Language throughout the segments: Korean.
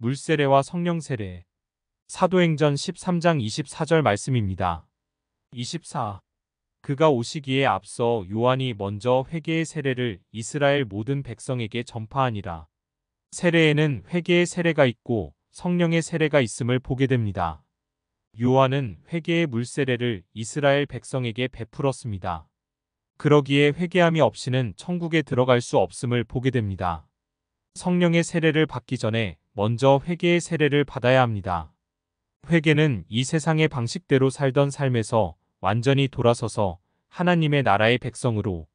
물세례와 성령 세례. 사도행전 13장 24절 말씀입니다. 24. 그가 오시기에 앞서 요한이 먼저 회개의 세례를 이스라엘 모든 백성에게 전파하니라. 세례에는 회개의 세례가 있고 성령의 세례가 있음을 보게 됩니다. 요한은 회개의 물세례를 이스라엘 백성에게 베풀었습니다. 그러기에 회개함이 없이는 천국에 들어갈 수 없음을 보게 됩니다. 성령의 세례를 받기 전에 먼저 회개의 세례를 받아야 합니다. 회개는 이 세상의 방식대로 살던 삶에서 완전히 돌아서서 하나님의 나라의 백성으로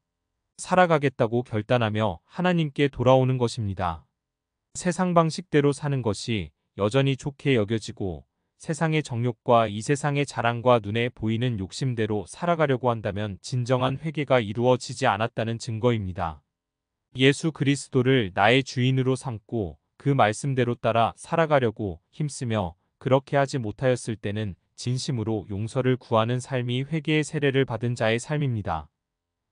살아가겠다고 결단하며 하나님께 돌아오는 것입니다. 세상 방식대로 사는 것이 여전히 좋게 여겨지고 세상의 정욕과 이 세상의 자랑과 눈에 보이는 욕심대로 살아가려고 한다면 진정한 회개가 이루어지지 않았다는 증거입니다. 예수 그리스도를 나의 주인으로 삼고 그 말씀대로 따라 살아가려고 힘쓰며 그렇게 하지 못하였을 때는 진심으로 용서를 구하는 삶이 회개의 세례를 받은 자의 삶입니다.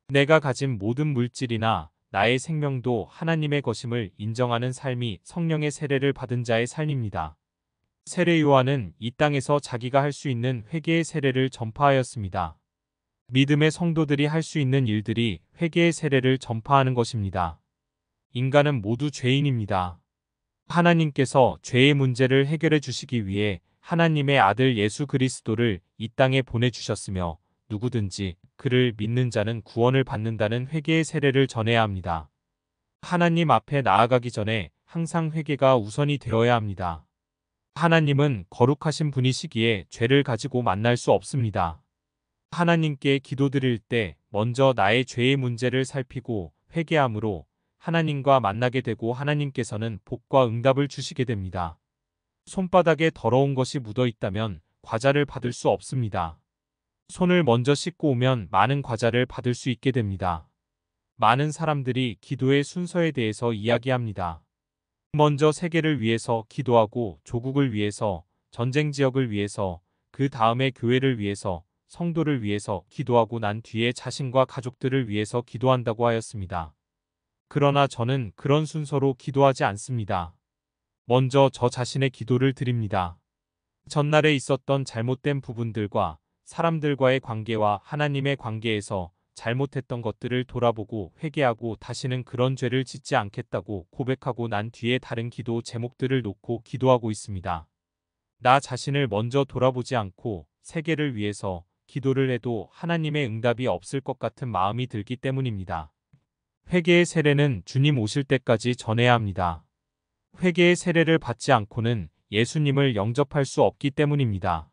내가 가진 모든 물질이나 나의 생명도 하나님의 것임을 인정하는 삶이 성령의 세례를 받은 자의 삶입니다. 세례 요한은 이 땅에서 자기가 할 수 있는 회개의 세례를 전파하였습니다. 믿음의 성도들이 할 수 있는 일들이 회개의 세례를 전파하는 것입니다. 인간은 모두 죄인입니다. 하나님께서 죄의 문제를 해결해 주시기 위해 하나님의 아들 예수 그리스도를 이 땅에 보내주셨으며 누구든지 그를 믿는 자는 구원을 받는다는 회개의 세례를 전해야 합니다. 하나님 앞에 나아가기 전에 항상 회개가 우선이 되어야 합니다. 하나님은 거룩하신 분이시기에 죄를 가지고 만날 수 없습니다. 하나님께 기도드릴 때 먼저 나의 죄의 문제를 살피고 회개함으로 하나님과 만나게 되고 하나님께서는 복과 응답을 주시게 됩니다. 손바닥에 더러운 것이 묻어 있다면 과자를 받을 수 없습니다. 손을 먼저 씻고 오면 많은 과자를 받을 수 있게 됩니다. 많은 사람들이 기도의 순서에 대해서 이야기합니다. 먼저 세계를 위해서 기도하고 조국을 위해서, 전쟁 지역을 위해서, 그 다음에 교회를 위해서, 성도를 위해서 기도하고 난 뒤에 자신과 가족들을 위해서 기도한다고 하였습니다. 그러나 저는 그런 순서로 기도하지 않습니다. 먼저 저 자신의 기도를 드립니다. 전날에 있었던 잘못된 부분들과 사람들과의 관계와 하나님의 관계에서 잘못했던 것들을 돌아보고 회개하고 다시는 그런 죄를 짓지 않겠다고 고백하고 난 뒤에 다른 기도 제목들을 놓고 기도하고 있습니다. 나 자신을 먼저 돌아보지 않고 세계를 위해서 기도를 해도 하나님의 응답이 없을 것 같은 마음이 들기 때문입니다. 회개의 세례는 주님 오실 때까지 전해야 합니다. 회개의 세례를 받지 않고는 예수님을 영접할 수 없기 때문입니다.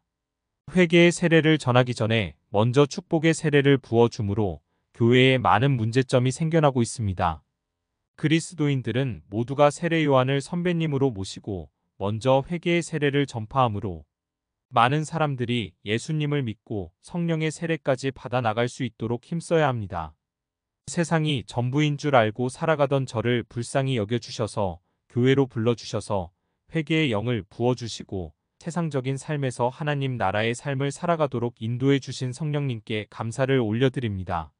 회개의 세례를 전하기 전에 먼저 축복의 세례를 부어주므로 교회에 많은 문제점이 생겨나고 있습니다. 그리스도인들은 모두가 세례 요한을 선배님으로 모시고 먼저 회개의 세례를 전파하므로 많은 사람들이 예수님을 믿고 성령의 세례까지 받아 나갈 수 있도록 힘써야 합니다. 세상이 전부인 줄 알고 살아가던 저를 불쌍히 여겨주셔서 교회로 불러주셔서 회개의 영을 부어주시고 세상적인 삶에서 하나님 나라의 삶을 살아가도록 인도해 주신 성령님께 감사를 올려드립니다.